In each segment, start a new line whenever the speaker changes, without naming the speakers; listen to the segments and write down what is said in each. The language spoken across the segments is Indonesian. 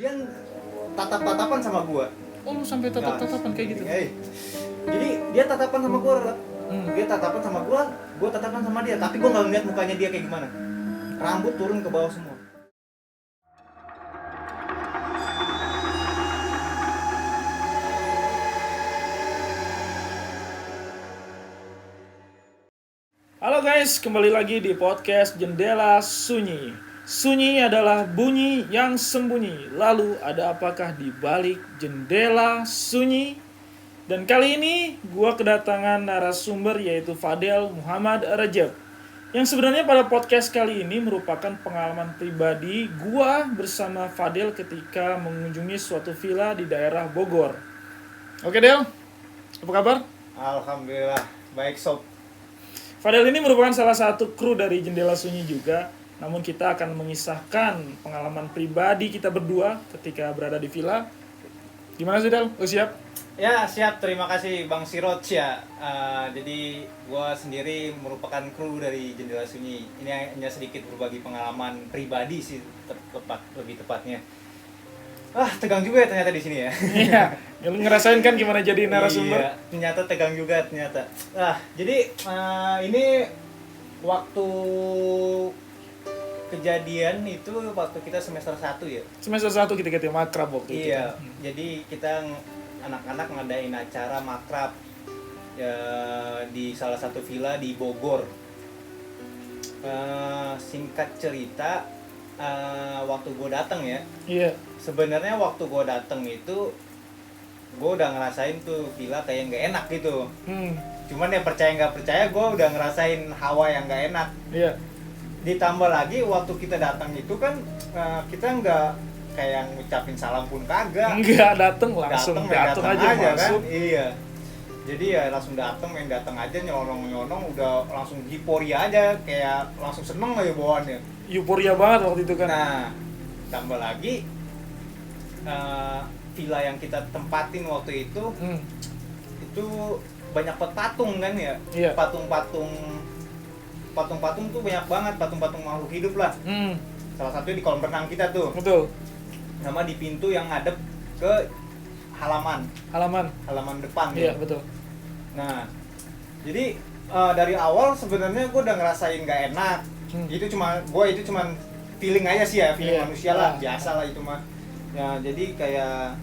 Dia tatap-tatapan sama gua.
Oh, lu sampai tatap-tatapan kayak gitu?
Jadi dia tatapan sama gua, dia tatapan sama gua tatapan sama dia. Tapi gua nggak ngeliat mukanya dia kayak gimana. Rambut turun ke bawah semua.
Halo guys, kembali lagi di podcast Jendela Sunyi. Sunyi adalah bunyi yang sembunyi. Lalu ada apakah di balik jendela sunyi? Dan kali ini gua kedatangan narasumber yaitu Fadel Muhammad Rajab. Yang sebenarnya pada podcast kali ini merupakan pengalaman pribadi gua bersama Fadel ketika mengunjungi suatu villa di daerah Bogor. Oke Del, apa kabar?
Alhamdulillah, baik sob.
Fadel ini merupakan salah satu kru dari Jendela Sunyi juga. Namun kita akan mengisahkan pengalaman pribadi kita berdua ketika berada di villa. Gimana sih Del? Lu siap?
Ya siap, terima kasih Bang Sirot ya. Jadi gua sendiri merupakan kru dari Jendela Sunyi. Ini hanya sedikit berbagi pengalaman pribadi sih, lebih tepatnya. Tegang juga ya ternyata di sini ya.
Iya. Ngerasain kan gimana jadi narasumber?
Iya, ternyata tegang juga ternyata. Jadi ini waktu kejadian itu waktu kita semester 1 ya.
Semester 1 kita makrab waktu itu.
Iya. Jadi kita anak-anak ngadain acara makrab ya, di salah satu villa di Bogor. Singkat cerita, waktu gue datang ya.
Iya.
Sebenarnya waktu gue datang itu gue udah ngerasain tuh villa kayak nggak enak gitu. Cuman ya percaya nggak percaya gue udah ngerasain hawa yang nggak enak.
Iya.
Ditambah lagi waktu kita datang itu kan kita nggak kayak ngucapin salam pun kagak.
Enggak datang langsung datang aja masuk.
Kan? Iya. Jadi ya langsung datang aja nyolong udah langsung hiporia aja, kayak langsung seneng aja bawaannya.
Euforia banget waktu itu kan.
Nah, tambah lagi villa yang kita tempatin waktu itu banyak patung kan ya.
Iya.
Patung tuh banyak banget, patung makhluk hidup lah. Salah satunya di kolam renang kita tuh.
Betul.
Nama di pintu yang ngadep ke halaman depan.
Iya,
gitu.
betul.
Nah, jadi dari awal sebenarnya gue udah ngerasain gak enak. Itu cuma feeling aja sih ya, feeling manusia lah, biasa lah itu mah. Ya, jadi kayak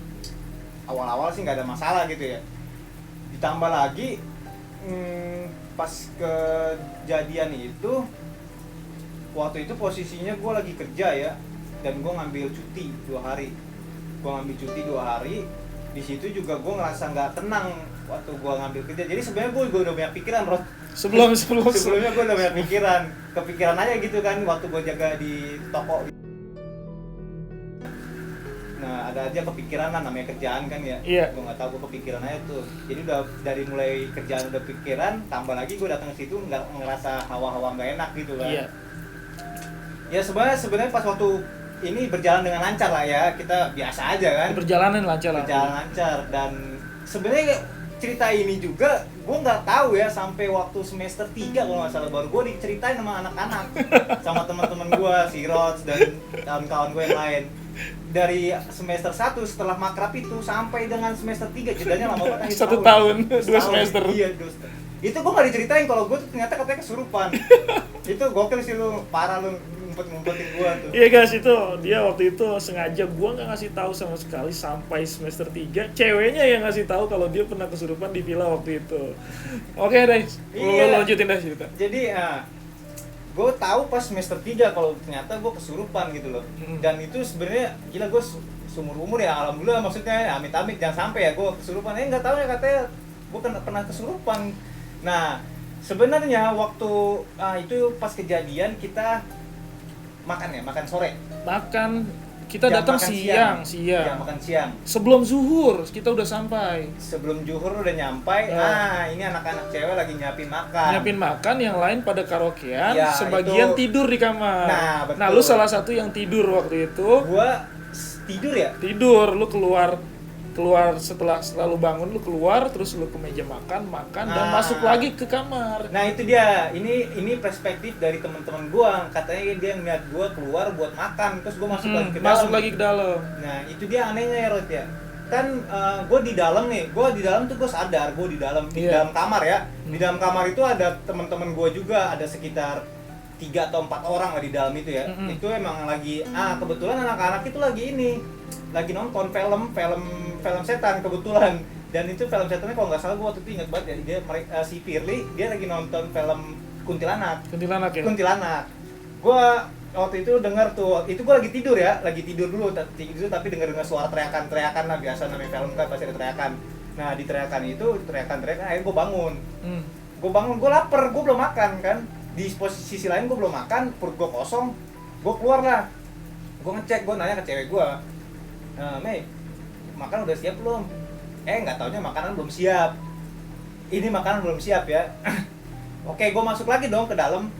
awal-awal sih nggak ada masalah gitu ya. Ditambah lagi pas kejadian itu, waktu itu posisinya gue lagi kerja ya, dan gue ngambil cuti 2 hari. Di situ juga gue ngerasa nggak tenang waktu gue ngambil kerja. Jadi sebenarnya gue udah banyak pikiran, Rod. Sebelumnya gue udah banyak kepikiran aja gitu kan waktu gue jaga di toko. Nah, ada aja kepikiran lah, namanya kerjaan kan ya.
Iya.
Gue nggak tahu, gue kepikiran aja tuh. Jadi udah dari mulai kerjaan udah pikiran, tambah lagi gue datang ke situ nggak ngerasa hawa-hawa nggak enak gitu kan.
Iya.
Ya sebenarnya pas waktu ini berjalan dengan lancar lah ya, kita biasa aja kan.
Berjalan lancar.
Dan sebenarnya cerita ini juga gue nggak tahu ya sampai waktu semester 3 kalau nggak salah, baru gue diceritain sama anak-anak, sama teman-teman gue, si Rods dan kawan-kawan gue yang lain. Dari semester 1 setelah makrab itu sampai dengan semester 3, jedanya lama banget.
1 tahun, 2 semester.
Iya, 2 semester. Itu gue nggak diceritain kalau gue tuh ternyata katanya kesurupan. Itu gokil sih lu, parah lu ngumpet-ngumpetin gue tuh.
Iya guys, itu dia waktu itu sengaja gue nggak ngasih tahu sama sekali sampai semester 3. Ceweknya yang ngasih tahu kalau dia pernah kesurupan di villa waktu itu. Oke deh, lu lanjutin deh cerita.
Jadi gue tahu pas semester 3 kalau ternyata gue kesurupan gitu loh. Dan itu sebenarnya gila, gue seumur umur ya alhamdulillah, maksudnya amit-amit jangan sampai ya gue kesurupan. Nggak tahu ya, katanya gue pernah kesurupan. Nah sebenarnya waktu itu pas kejadian kita makan sore.
Kita datang siang.
Ya, makan siang.
Sebelum zuhur kita udah sampai.
Sebelum zuhur udah nyampai. Ini anak-anak cewek lagi nyiapin makan.
Yang lain pada karaokean,
ya,
sebagian
itu
tidur di kamar.
Betul.
Nah, lu salah satu yang tidur waktu itu.
Gua tidur ya?
Tidur, lu keluar keluar setelah lu bangun, lu keluar terus lu ke meja makan dan masuk lagi ke kamar.
Nah itu dia, ini perspektif dari teman-teman gua, katanya dia ngeliat gua keluar buat makan, terus gua masuk lagi ke dalam.
Masuk lagi ke dalam.
Nah itu dia anehnya ya Rod ya. Kan gua di dalam nih, gua di dalam tuh gua sadar gua di dalam dalam kamar ya. Di dalam kamar itu ada teman-teman gua juga, ada sekitar 3 atau 4 orang lah di dalam itu ya. Itu emang lagi kebetulan anak-anak itu lagi nonton film setan kebetulan. Dan itu film setannya kalau nggak salah gue waktu itu ingat banget ya, dia si Firly dia lagi nonton film kuntilanak ya. Kuntilanak. Gue waktu itu dengar tuh, itu gue lagi tidur dulu tapi dengar suara teriakan lah, biasa namanya film kan pasti ada teriakan. Nah di teriakan akhirnya gue bangun. Gue lapar, gue belum makan kan. Di sisi lain gue belum makan, perut gue kosong. Gue keluar lah, gue ngecek, gue nanya ke cewek gue, Mei, makan udah siap belum? Nggak taunya makanan belum siap. Ini makanan belum siap ya. Oke, gue masuk lagi dong ke dalam.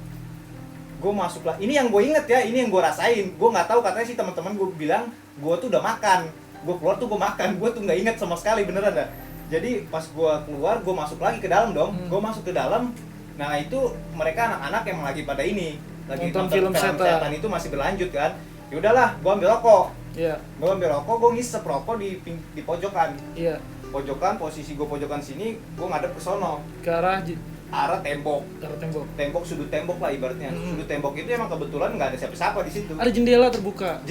Ini yang gue inget ya, ini yang gue rasain. Gue nggak tahu, katanya sih teman-teman gue bilang gue tuh udah makan. Gue keluar tuh gue makan, gue tuh nggak inget sama sekali, beneran dah. Jadi pas gue keluar, gue masuk lagi ke dalam dong. Gue masuk ke dalam. Nah itu mereka anak-anak yang lagi pada lagi nonton film setan itu masih berlanjut kan. Ya udahlah, gue ambil rokok.
Iya.
Gue ambil rokok, gue ngisep rokok di pojokan.
Iya.
Pojokan, posisi gue pojokan sini, gue ngadep ke sono.
Ke arah
tembok. Tembok, sudut tembok lah ibaratnya. Sudut tembok itu emang kebetulan nggak ada siapa-siapa di situ.
Ada jendela terbuka.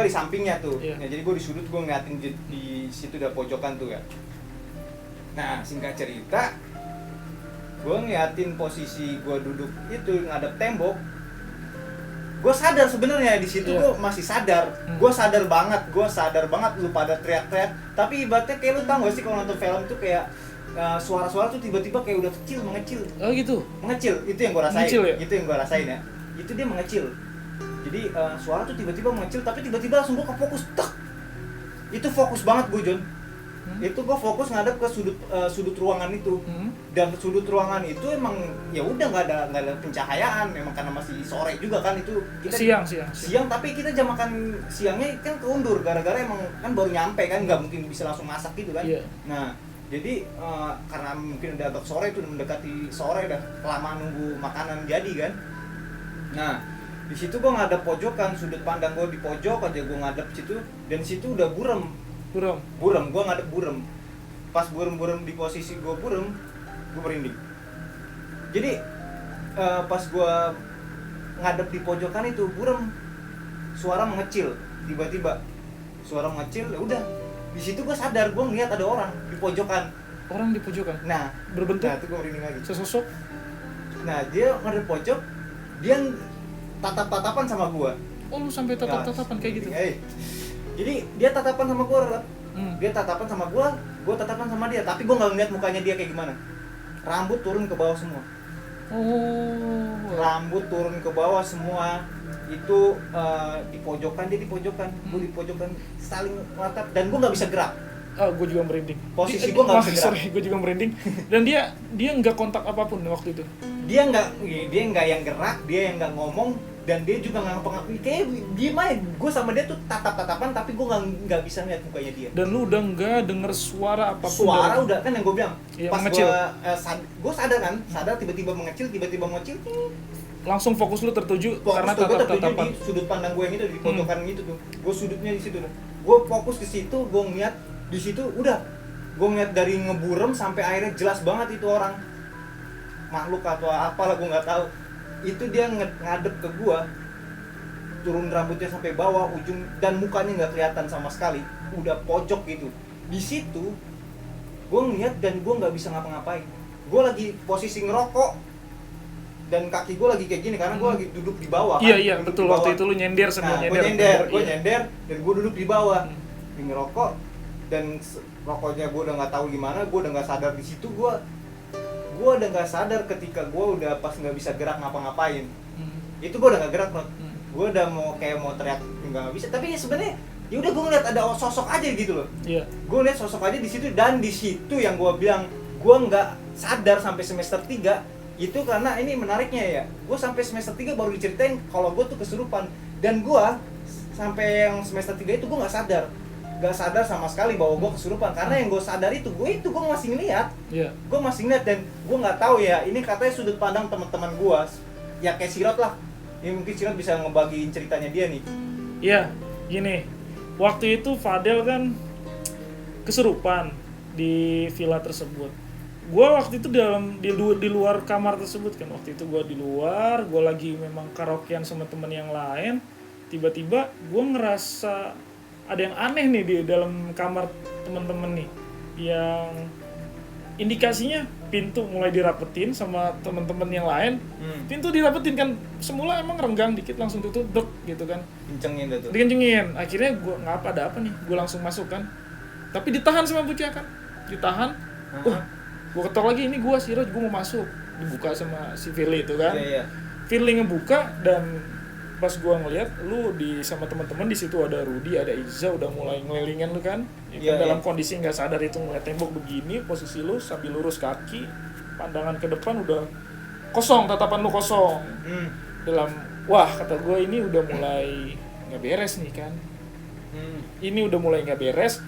Di sampingnya tuh.
Iya.
Ya, jadi gue di sudut, gue ngeliatin di situ ada pojokan tuh ya. Nah singkat cerita, gue ngeliatin posisi gue duduk itu ngadep tembok. Gue sadar sebenarnya di situ, gue masih sadar. Gue sadar banget lu pada teriak-teriak. Tapi ibaratnya kayak lu tau gak sih kalau nonton film tuh kayak suara-suara tuh tiba-tiba kayak udah mengecil.
Oh gitu.
Mengecil, itu yang gue rasain.
Ya?
Itu yang gue rasain ya. Itu dia mengecil. Jadi suara tuh tiba-tiba mengecil, tapi tiba-tiba langsung gue kefokus. Tak. Itu fokus banget gue, John. Itu gue fokus ngadep ke sudut ruangan itu. Dan sudut ruangan itu emang ya udah nggak ada pencahayaan, memang karena masih sore juga kan, itu kita siang tapi kita jam makan siangnya kan keundur gara-gara emang kan baru nyampe kan, nggak mungkin bisa langsung masak gitu kan. Nah jadi karena mungkin udah agak sore, itu udah mendekati sore, udah kelamaan nunggu makanan jadi kan. Nah di situ gue ngadep pojokan, sudut pandang gue di pojok aja, gue ngadep situ, dan situ udah buram, gue ngadep buram. Pas buram di posisi gue buram, gue merinding. Jadi pas gue ngadep di pojokan itu buram, suara mengecil, tiba-tiba suara mengecil, ya udah di situ gue sadar, gue ngeliat ada orang di pojokan. Nah
berbentuk?
Nah itu gue merinding lagi.
Sesosok?
Nah dia ngadep pojok, dia tatap-tatapan sama gue.
Oh lu sampai tatap-tatapan kayak gitu?
Jadi dia tatapan sama gue, dia tatapan sama gue tatapan sama dia, tapi gue nggak ngeliat mukanya dia kayak gimana. Rambut turun ke bawah semua. Rambut turun ke bawah semua. Itu di pojokan, dia di pojokan, gue di pojokan, saling menatap, dan gue nggak bisa gerak.
Gue juga merinding.
Posisi gue nggak bisa gerak.
Gue juga merinding. Dan dia nggak kontak apapun waktu itu.
Dia nggak yang gerak, dia yang nggak ngomong, dan dia juga nggak ngapa-ngapain, kayak diem aja. Gue sama dia tuh tatap-tatapan, tapi gue nggak bisa ngeliat mukanya dia.
Dan lu udah nggak denger suara apapun?
Suara udah kan yang gue bilang. Pas gue sadar tiba-tiba mengecil,
langsung fokus lu tertuju karena
tatap-tatapan di sudut pandang gue yang itu, di pojokan gitu tuh. Gue sudutnya di situ tuh. Gue fokus ke situ, gue ngeliat di situ, udah. Gue ngeliat dari ngeburem sampai akhirnya jelas banget itu orang. Makhluk atau apalah gue nggak tahu. Itu dia ngadep ke gue, turun rambutnya sampai bawah ujung, dan mukanya nggak kelihatan sama sekali, udah pojok gitu. Di situ gue ngeliat dan gue nggak bisa ngapa-ngapain. Gue lagi posisi ngerokok dan kaki gue lagi kayak gini karena gue lagi duduk di bawah kan.
Iya betul, waktu itu lu nyender sambil
nyender. Gue nyender dan gue duduk di bawah, ngerokok, dan rokoknya gue udah nggak tahu gimana, gue udah nggak sadar di situ. Gue udah nggak sadar ketika gue udah pas nggak bisa gerak ngapa-ngapain. Itu gue udah nggak gerak, gue udah mau teriak nggak bisa. Tapi sebenarnya ya udah, gue ngeliat ada sosok aja gitu loh. Gue lihat sosok aja di situ, dan di situ yang gue bilang gue nggak sadar sampai semester 3 itu. Karena ini menariknya ya, gue sampai semester 3 baru diceritain kalau gue tuh kesurupan, dan gue sampai yang semester 3 itu gue nggak sadar. gak sadar sama sekali bahwa gue kesurupan, karena yang gue sadar itu gue masih ngeliat, gue masih ngeliat, dan gue nggak tahu ya, ini katanya sudut pandang teman-teman gue, ya kayak Sirot lah, ya mungkin Sirot bisa ngebagiin ceritanya dia nih.
Iya, gini, waktu itu Fadel kan kesurupan di villa tersebut. Gue waktu itu di luar kamar tersebut kan, waktu itu gue di luar, gue lagi memang karaokean sama temen yang lain, tiba-tiba gue ngerasa ada yang aneh nih di dalam kamar temen-temen nih, yang indikasinya pintu mulai dirapetin sama temen-temen yang lain. Pintu dirapetin kan, semula emang renggang dikit langsung tutup dek gitu kan,
Kencengin dah tuh.
dikencengin. Akhirnya gue ngapa ada apa nih, gue langsung masuk kan, tapi ditahan sama bocah kan, ditahan. Gue ketok lagi, ini gue Sirot, gue mau masuk, dibuka sama si Firly itu kan. Firly ngebuka, dan pas gue ngeliat lu sama teman-teman di situ, ada Rudy, ada Iza, udah mulai ngelilingin lu kan, dalam kondisi nggak sadar itu, ngeliat tembok begini, posisi lu sambil lurus kaki, pandangan ke depan udah kosong, tatapan lu kosong. Dalam, wah kata gue ini udah mulai nggak beres nih kan, ini udah mulai nggak beres.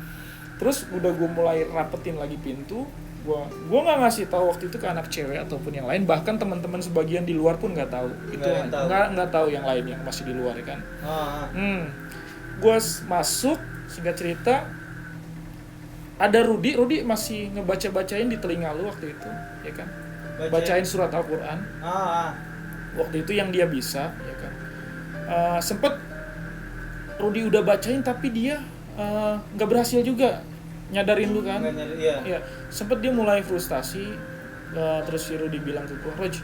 Terus udah gue mulai rapetin lagi pintu. Gue nggak ngasih tahu waktu itu ke anak cewek ataupun yang lain, bahkan teman-teman sebagian di luar pun nggak tahu. Itu nggak tahu yang lain yang masih di luar ya kan. Gue masuk, singkat cerita, ada Rudy masih ngebacain di telinga lu waktu itu, ya kan? Bacain surat Al-Quran. Waktu itu yang dia bisa, ya kan? Sempet Rudy udah bacain tapi dia nggak berhasil juga nyadarin lu kan. Iya. Sempet dia mulai frustasi, terus si Rudy bilang ke gua, "Roj,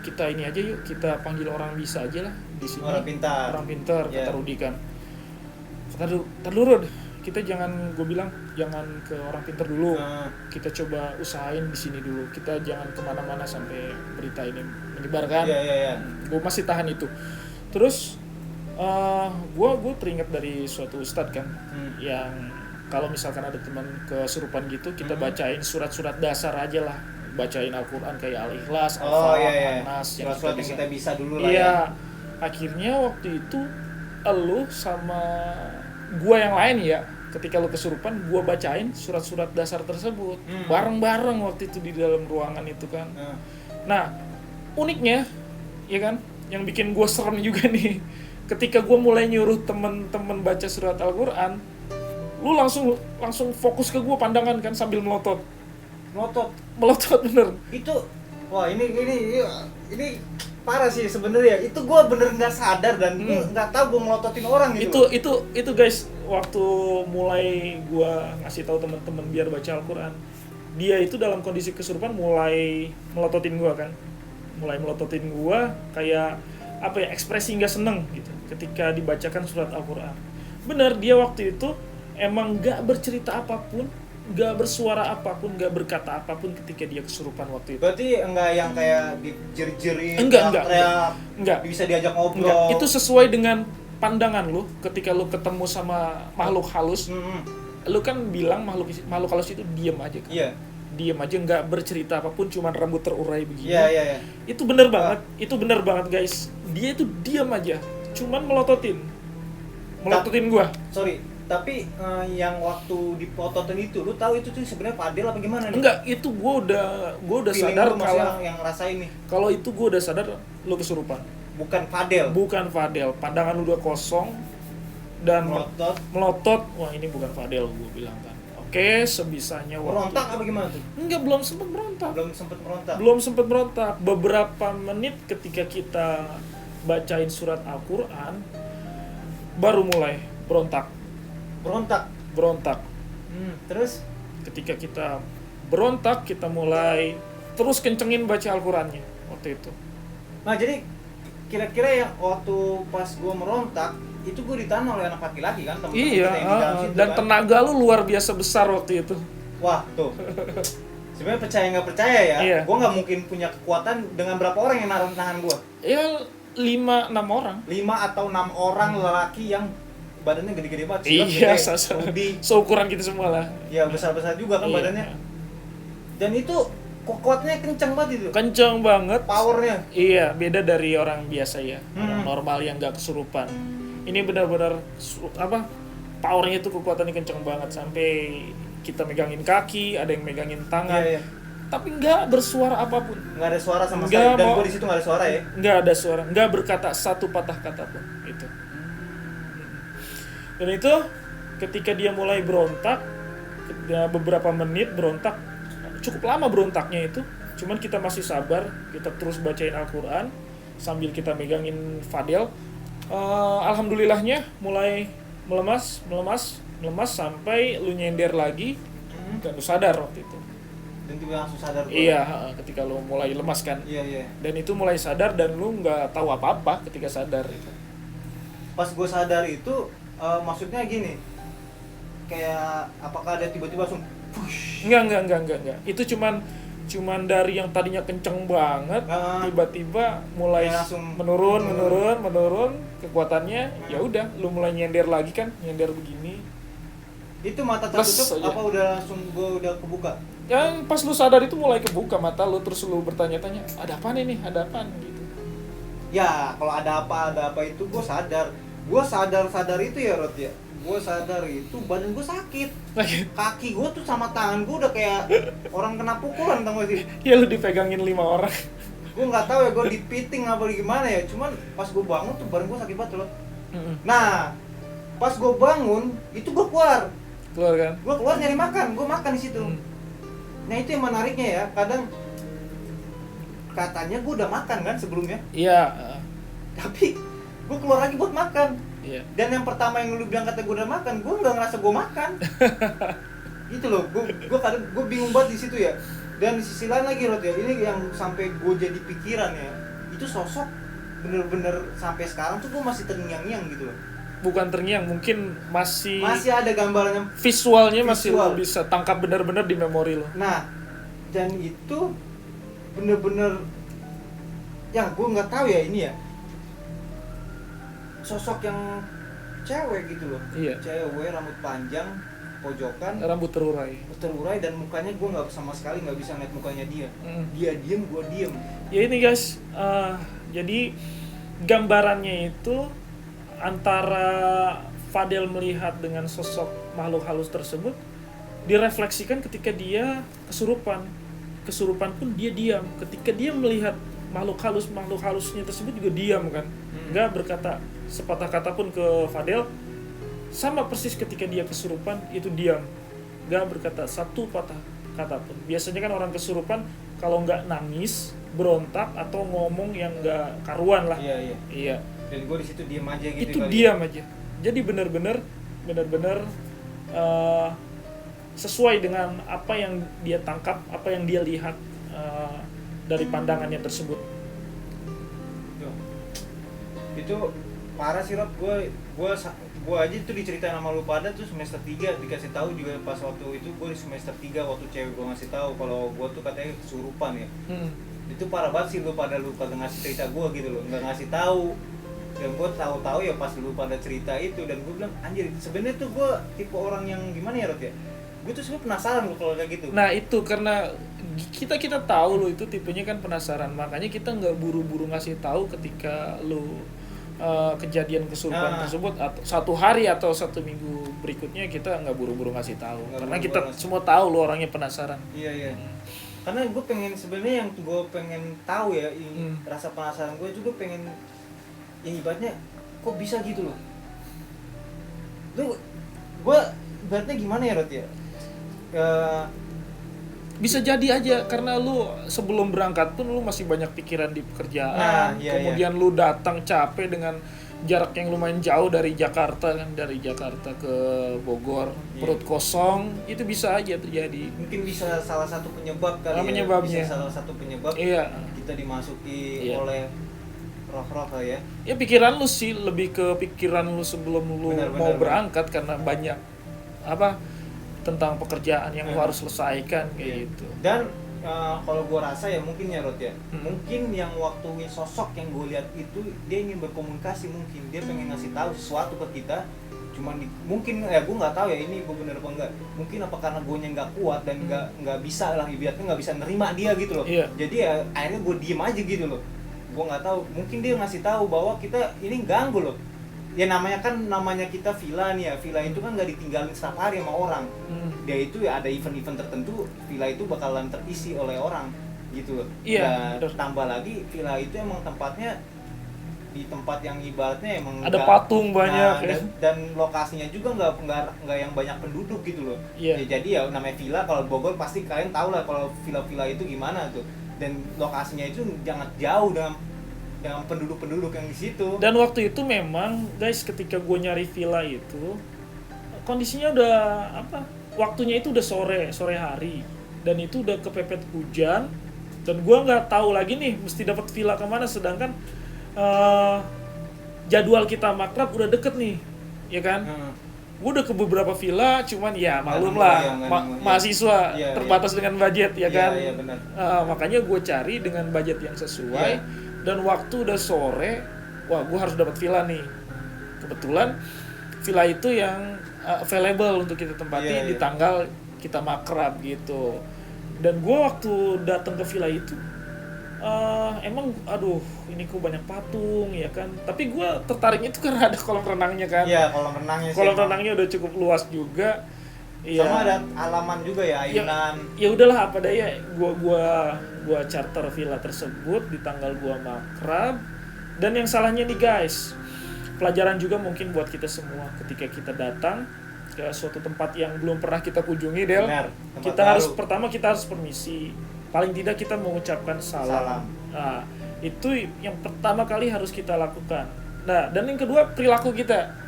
kita ini aja yuk, kita panggil orang bisa aja lah di sini." Orang pintar, kata Rudy kan. Kata Rud, kita jangan, gue bilang jangan ke orang pintar dulu. Kita coba usahain di sini dulu. Kita jangan kemana-mana sampai berita ini menyebar kan. Gue masih tahan itu. Terus gue teringat dari suatu ustadz kan, yang kalau misalkan ada teman kesurupan gitu, kita bacain surat-surat dasar aja lah, bacain Al-Quran kayak Al-Ikhlas, Al-Falaq, An-Nas,
surat-surat yang kita bisa dulu lah.
Iya, akhirnya waktu itu elu sama gua yang lain ya, ketika lu kesurupan, gua bacain surat-surat dasar tersebut bareng-bareng waktu itu di dalam ruangan itu kan. Nah, uniknya, ya kan, yang bikin gua serem juga nih, ketika gua mulai nyuruh temen-temen baca surat Al-Quran, lu langsung fokus ke gue, pandangan kan, sambil melotot bener. Itu
wah, ini parah sih sebenarnya. Itu gue bener nggak sadar, dan gue nggak tahu gue melototin orang gitu.
Itu guys, waktu mulai gue ngasih tahu teman-teman biar baca Al-Quran, dia itu dalam kondisi kesurupan mulai melototin gue kan, kayak apa ya, ekspresi nggak seneng gitu ketika dibacakan surat Al-Quran. Bener, dia waktu itu emang gak bercerita apapun, gak bersuara apapun, gak berkata apapun ketika dia kesurupan waktu itu.
Berarti enggak yang kayak dijerit-jerit,
enggak.
Bisa diajak ngobrol.
Enggak, itu sesuai dengan pandangan lu ketika lu ketemu sama makhluk halus. Lu kan bilang makhluk halus itu diam aja kan.
Iya.
Diam aja, gak bercerita apapun, cuman rambut terurai begini.
Iya.
Itu bener banget guys. Dia itu diam aja, cuman melototin gua. Sorry.
Tapi yang waktu dipototin itu, lu tahu itu tuh sebenarnya Fadel apa gimana nih?
Enggak, itu gua udah sadar kalau
yang ngerasain nih.
Kalau itu gua udah sadar lu kesurupan.
Bukan Fadel. Pandangan lu udah kosong dan melotot. Wah, ini bukan Fadel, gua bilang kan. Oke, sebisanya waktu. Merontak apa gimana tuh? Enggak, belum sempet merontak. Beberapa menit ketika kita bacain surat Al-Quran, baru mulai berontak. Terus
ketika kita berontak, kita mulai terus kencengin baca Al-Qurannya waktu itu.
Nah, jadi kira-kira yang waktu pas gue merontak itu gue ditahan oleh anak laki-laki kan, teman-teman
iya,
kita yang di dalam situ
dan
kan?
tenaga lu luar biasa besar waktu itu.
Wah, tuh. Sebenarnya percaya nggak percaya ya,
iya.
Gue nggak mungkin punya kekuatan dengan berapa orang yang nahan gue.
Ya 5-6 orang.
5 atau 6 orang lelaki yang badannya gede-gede banget.
Iya, seukuran kita semua lah.
Ya, besar-besar juga kan badannya. Dan itu kuatnya kenceng banget itu.
Kenceng banget.
Powernya.
Iya, beda dari orang biasa ya. Orang normal yang nggak kesurupan. Ini benar-benar powernya itu kekuatannya kenceng banget sampai kita megangin kaki, ada yang megangin tangan.
Iya, iya.
Tapi nggak bersuara apapun.
Nggak ada suara sama
Nggak
sekali. Dan
mau-
gue di situ nggak ada suara ya.
Nggak ada suara, nggak berkata satu patah kata pun itu. Dan itu ketika dia mulai berontak, beberapa menit berontak, cukup lama berontaknya itu, cuman kita masih sabar, kita terus bacain Al-Quran sambil kita megangin Fadel. Alhamdulillahnya mulai melemas sampai lu nyender lagi dan lu sadar waktu itu.
Dan tiba langsung sadar.
Iya, ketika lu mulai lemas kan.
Iya, iya.
Dan itu mulai sadar dan lu nggak tahu apa-apa ketika sadar itu.
Pas gue sadar itu, maksudnya gini, kayak apakah ada tiba-tiba langsung push?
Enggak. Itu cuman dari yang tadinya kenceng banget, tiba-tiba mulai
Ya, langsung
menurun kekuatannya. Ya udah, lu mulai nyender lagi kan, nyender begini.
Itu mata
Plus
tertutup
aja.
apa udah langsung gue udah kebuka?
Yang pas lu sadar itu mulai kebuka mata lu, terus lu bertanya-tanya, ada apaan ini, ada apaan gitu.
Ya, kalau ada apa itu gue sadar. Gue sadar itu ya, Rod ya. Gue sadar itu badan gue sakit. Kaki gue tuh sama tangan gue udah kayak orang kena pukulan, tau gak sih?
Ya lu dipegangin 5 orang.
Gue nggak tahu ya, gue dipiting apa gimana ya. Cuman pas gue bangun tuh badan gue sakit banget loh. Nah, pas gue bangun itu gue keluar
Keluar kan?
nyari makan, gue makan di situ. Nah itu yang menariknya ya, kadang katanya gue udah makan kan sebelumnya,
Iya.
tapi gue keluar lagi buat makan.
Iya.
Dan yang pertama yang lu bilang kata gue udah makan, gue nggak ngerasa gue makan. Gitu loh, gue kadang gue bingung banget di situ ya. Dan di sisi lain lagi, Rod ya, ini yang sampai gue jadi pikiran ya, itu sosok bener-bener sampai sekarang tuh gue masih terngiang-ngiang gitu loh.
Bukan terngiang, mungkin masih
Masih ada gambarnya.
visualnya masih
Visual.
lo bisa tangkap benar-benar di memori lo.
Nah, dan itu bener-bener, ya gue nggak tahu ya ini ya, sosok yang cewek gitu loh.
Iya.
Cewek, rambut panjang, pojokan,
Rambut terurai.
terurai, dan mukanya gue nggak sama sekali nggak bisa ngeliat mukanya dia.
Mm.
Dia diem, gue diem.
Ya ini guys, jadi gambarannya itu antara Fadel melihat dengan sosok makhluk halus tersebut direfleksikan ketika dia kesurupan. Kesurupan pun dia diam. Ketika dia melihat makhluk halusnya tersebut juga diam kan. Nggak berkata sepatah kata pun ke Fadel. Sama persis ketika dia kesurupan itu diam. Nggak berkata satu patah kata pun. Biasanya kan orang kesurupan kalau nggak nangis, berontak atau ngomong yang nggak karuan lah.
Iya.
Iya.
Dan gue di situ diem aja gitu.
Itu
kali.
diam aja. Jadi benar-benar sesuai dengan apa yang dia tangkap, apa yang dia lihat dari pandangannya tersebut.
Tuh. Itu parah sih, Rob. Gue aja itu diceritain sama lu pada tuh semester 3 dikasih tahu juga pas waktu itu. Gue di semester 3 waktu cewek gue ngasih tahu kalau gue tuh katanya kesurupan ya. Itu parah banget sih, lu kagak ngasih cerita gue gitu loh, nggak ngasih tahu. Dan gue tahu ya pas lu pada cerita itu, dan gue bilang anjir, sebenarnya tuh gue tipe orang yang gimana ya, Rod ya, gue tuh sebenarnya penasaran lo kalau kayak gitu.
Nah itu karena kita tahu lo itu tipenya kan penasaran, makanya kita nggak buru-buru ngasih tahu ketika lo kejadian kesurupan tersebut, atau 1 hari atau 1 minggu berikutnya kita nggak buru-buru ngasih tahu, karena kita semua tahu lo orangnya penasaran.
Iya. Karena gue pengen, sebenarnya yang gue pengen tahu ya, rasa penasaran gue juga pengen, yang ibaratnya kok bisa gitu loh. Gue ibaratnya gimana ya, Rod ya?
Bisa jadi aja karena lu sebelum berangkat pun lu masih banyak pikiran di pekerjaan. Kemudian lu datang capek dengan jarak yang lumayan jauh dari Jakarta kan, dari Jakarta ke Bogor, perut kosong, itu bisa aja terjadi.
Mungkin bisa salah satu penyebab kali ya.
Penyebabnya.
Bisa salah satu penyebab.
Iya.
Kita dimasuki oleh roh-roh kali ya.
Ya pikiran lu sih lebih ke pikiran lu sebelum lu mau berangkat, karena banyak tentang pekerjaan yang lu harus selesaikan kayak gitu.
Dan kalau gue rasa ya mungkin ya, Rod ya, mungkin yang waktu sosok yang gue lihat itu dia ingin berkomunikasi, mungkin dia pengen ngasih tahu sesuatu ke kita, cuman mungkin gue nggak tahu ya ini gue bener apa enggak, mungkin apa karena gue nya nggak kuat dan nggak bisa lah ibaratnya, nggak bisa nerima dia gitu loh. Jadi ya akhirnya gue diem aja gitu loh. Gue nggak tahu, mungkin dia ngasih tahu bahwa kita ini ganggu loh, ya namanya kita villa nih ya, villa itu kan nggak ditinggalin setiap hari sama orang. Dia itu ya ada event-event tertentu, villa itu bakalan terisi oleh orang gitu.
Iya,
Dan tambah lagi villa itu emang tempatnya di tempat yang ibaratnya emang
ada patung banyak ya.
dan lokasinya juga nggak yang banyak penduduk gitu loh.
Iya.
Ya, jadi ya namanya villa, kalau Bogor pasti kalian tahu lah kalau villa-villa itu gimana tuh, dan lokasinya itu jangan jauh dengan penduduk-penduduk yang di situ.
Dan waktu itu memang guys, ketika gue nyari villa itu kondisinya udah waktunya itu udah sore hari, dan itu udah kepepet hujan, dan gue nggak tahu lagi nih mesti dapat villa kemana, sedangkan jadwal kita makrab udah deket nih, ya kan? Gue udah ke beberapa villa, cuman ya malum lah, mahasiswa terbatas dengan budget, ya kan?
Iya, benar.
Makanya gue cari dengan budget yang sesuai, dan waktu udah sore, wah gue harus dapat villa nih. Kebetulan villa itu yang available untuk kita tempati di tanggal kita makrab gitu. Dan gue waktu datang ke villa itu, emang aduh ini kok banyak patung ya kan, tapi gue tertarik itu karena ada kolam renangnya kan.
Iya, kolam renangnya sih.
Kolam renangnya udah cukup luas juga.
Sama ada halaman juga ya, ayunan.
Ya udahlah apa daya, gua charter villa tersebut di tanggal gua makrab. Dan yang salahnya nih guys, pelajaran juga mungkin buat kita semua ketika kita datang ke suatu tempat yang belum pernah kita kunjungi, Del.
Benar,
kita harus permisi. Paling tidak kita mengucapkan salam. Nah, itu yang pertama kali harus kita lakukan. Nah, dan yang kedua perilaku kita.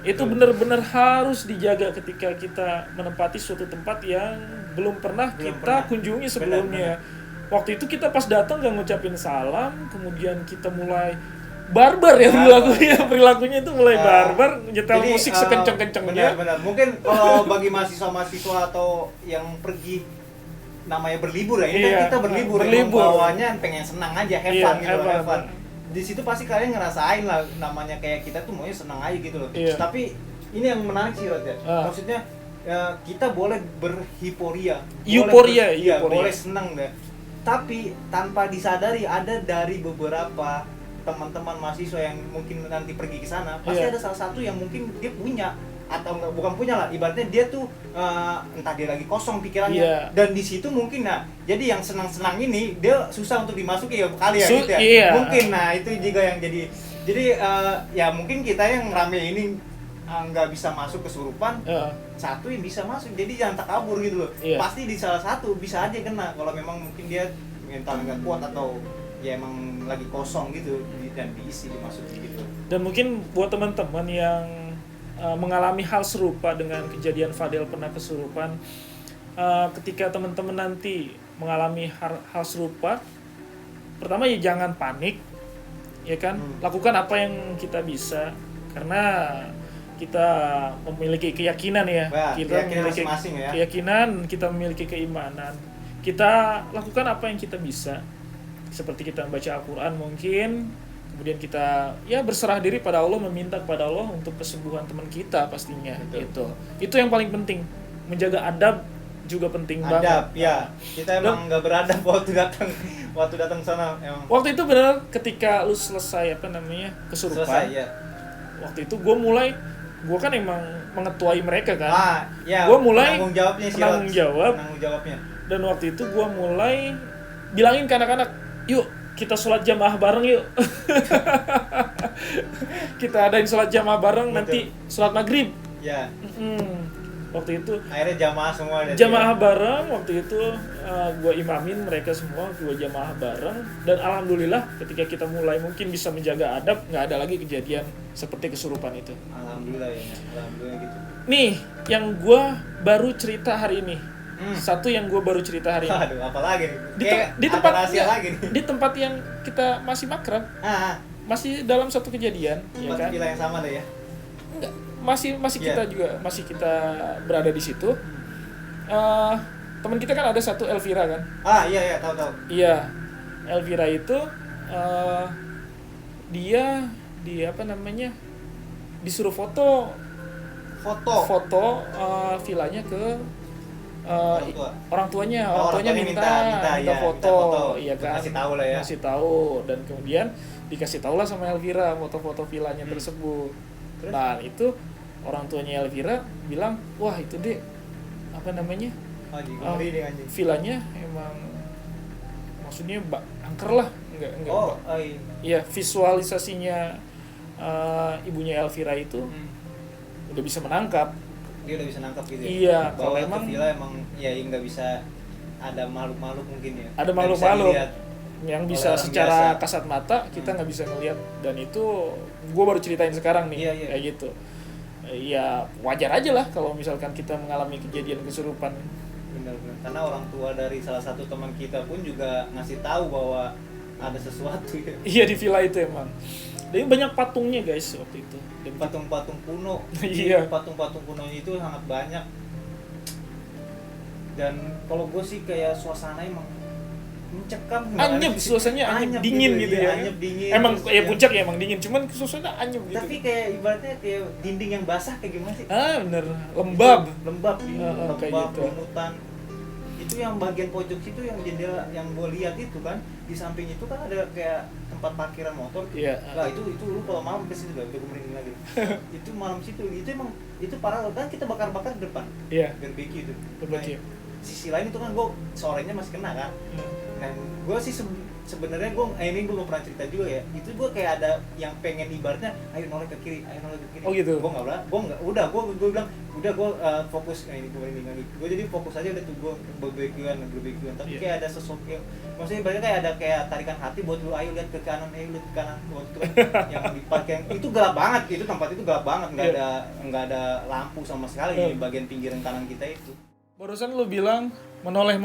Itu benar-benar harus dijaga ketika kita menempati suatu tempat yang belum pernah kunjungi sebelumnya. Benar. Waktu itu kita pas datang gak ngucapin salam, kemudian kita mulai barbar ya perilakunya itu mulai barbar, nyetel musik sekenceng-kencengnya.
Benar. Mungkin kalau bagi mahasiswa atau yang pergi namanya berlibur ya, ini kan kita berlibur. Bawahnya pengen senang aja, have fun. Di situ pasti kalian ngerasain lah, namanya kayak kita tuh maunya senang aja gitu loh. Tapi ini yang menarik sih Rod ya. Maksudnya kita boleh berhiporia. Boleh senang deh. Tapi tanpa disadari ada dari beberapa teman-teman mahasiswa yang mungkin nanti pergi ke sana, pasti ada salah satu yang mungkin dia punya atau bukan punya lah, ibaratnya dia tuh entah dia lagi kosong pikirannya, dan di situ mungkin jadi yang senang-senang ini dia susah untuk dimasuki ya kali ya gitu ya. Mungkin itu juga yang jadi ya mungkin kita yang rame ini nggak bisa masuk kesurupan, satu yang bisa masuk, jadi jangan takabur gitu loh. Pasti di salah satu bisa aja kena kalau memang mungkin dia mental nggak kuat atau ya emang lagi kosong gitu dan diisi dimasuki gitu.
Dan mungkin buat teman-teman yang mengalami hal serupa dengan kejadian Fadel pernah kesurupan, ketika teman-teman nanti mengalami hal serupa, pertama ya jangan panik, ya kan. Lakukan apa yang kita bisa, karena kita memiliki keyakinan ya. Kita memiliki keyakinan, kita memiliki keimanan. Kita lakukan apa yang kita bisa, seperti kita membaca Al-Quran mungkin. Kemudian kita ya berserah diri pada Allah, meminta kepada Allah untuk kesembuhan teman kita pastinya. Gitu. Itu yang paling penting. Menjaga adab juga penting banget.
Adab, ya. Kita emang nggak beradab waktu datang sana. Emang.
Waktu itu benar ketika lu selesai kesurupan.
Selesai, ya.
Waktu itu gue kan emang mengetuai mereka kan.
Gue
mulai
penanggung jawabnya.
Dan waktu itu gue mulai bilangin ke anak-anak, yuk kita sholat jamaah bareng yuk. Kita adain sholat jamaah bareng. Betul. Nanti sholat maghrib.
Ya.
Waktu itu
akhirnya jamaah semua.
Jamaah bareng waktu itu, gue imamin mereka semua, gue jamaah bareng. Dan alhamdulillah ketika kita mulai mungkin bisa menjaga adab, nggak ada lagi kejadian seperti kesurupan itu.
Alhamdulillah gitu.
Nih yang gue baru cerita hari ini. Satu yang gue baru cerita hari ini.
Aduh, apa lagi nih? Di
tempat yang kita masih makrab. Masih dalam satu kejadian, ya kan?
Villa yang sama deh ya?
Enggak, masih kita juga, masih kita berada di situ. Teman kita kan ada satu Elvira kan?
Iya, tahu.
Iya. Elvira itu dia disuruh foto villanya ke orang tuanya minta foto, iya kan,
masih tahu lah ya,
masih tahu. Dan kemudian dikasih tau lah sama Elvira foto-foto villanya tersebut.
Terus?
Nah itu orang tuanya Elvira bilang, wah itu deh apa namanya
Anjing, ngeri nih anjing.
villanya emang maksudnya angker lah, enggak
Oh,
iya visualisasinya ibunya Elvira itu udah bisa menangkap.
dia udah bisa nangkap gitu ya.
Iya,
Bahwa
kalau emang
villa emang ya nggak bisa ada makhluk-makhluk mungkin ya.
ada
Nggak bisa
makhluk-makhluk
dilihat.
yang
oleh
bisa
orang
secara
biasa.
kasat mata kita nggak bisa ngelihat, dan itu gue baru ceritain sekarang nih.
Iya, iya.
Kayak gitu. Ya wajar aja lah kalau misalkan kita mengalami kejadian kesurupan.
Benar-benar. Karena orang tua dari salah satu teman kita pun juga ngasih tahu bahwa ada sesuatu ya.
Iya di villa itu emang. Dan banyak patungnya guys waktu itu. Dan
Patung-patung kuno.
Iya.
Patung-patung kunonya itu sangat banyak. Dan kalau gue sih kayak suasana emang mencekam.
anyep, suasananya anyep, dingin gitu ya.
Anyep, dingin.
Emang
Terus
ya puncak ya emang dingin, cuman suasana anyep gitu.
Tapi kayak ibaratnya kayak dinding yang basah kayak gimana sih?
Bener, lembab.
Lembab nih,
Kayak
lembab,
gitu.
lunutan. Itu yang bagian pojok situ yang jendela yang gue lihat itu kan, di samping itu kan ada kayak tempat parkiran motor.
Iya.
Lah itu lu kalau malam ke situ udah merinding lagi. Itu malam situ itu emang itu parah kan, kita bakar-bakar di depan.
Iya.
Barbecue itu.
Barbecue.
Nah, sisi lain itu kan gue sorenya masih kena kan. Dan gue sih sebenarnya ini gue mau pernah cerita juga ya. Itu gue kayak ada yang pengen ibaratnya ayo noleh ke kiri, ayo noleh ke kiri.
Oh gitu.
Gue bilang udah gue fokus ini gue merinding lagi. Gue jadi fokus aja udah tuh gue barbekyuan. Tapi
Iya.
kayak ada sesuatu yang maksudnya ibaratnya kayak ada kayak tarikan hati buat lu ayo lihat ke kanan, lihat ke kanan waktu itu kan yang di parkir itu gelap banget, itu tempat itu gelap banget, nggak ada lampu sama sekali di bagian pinggiran kanan kita itu.
Barusan lu bilang menoleh.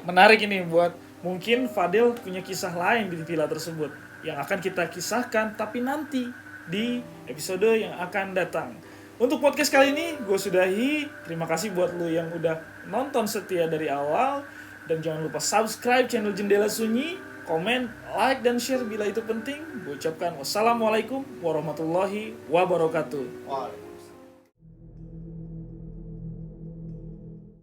Menarik ini buat mungkin Fadil punya kisah lain di villa tersebut yang akan kita kisahkan tapi nanti di episode yang akan datang. Untuk podcast kali ini gue sudahi. Terima kasih buat lu yang udah nonton setia dari awal, dan jangan lupa subscribe channel Jendela Sunyi, komen, like dan share bila itu penting. Gue ucapkan wassalamualaikum warahmatullahi wabarakatuh.
Wah.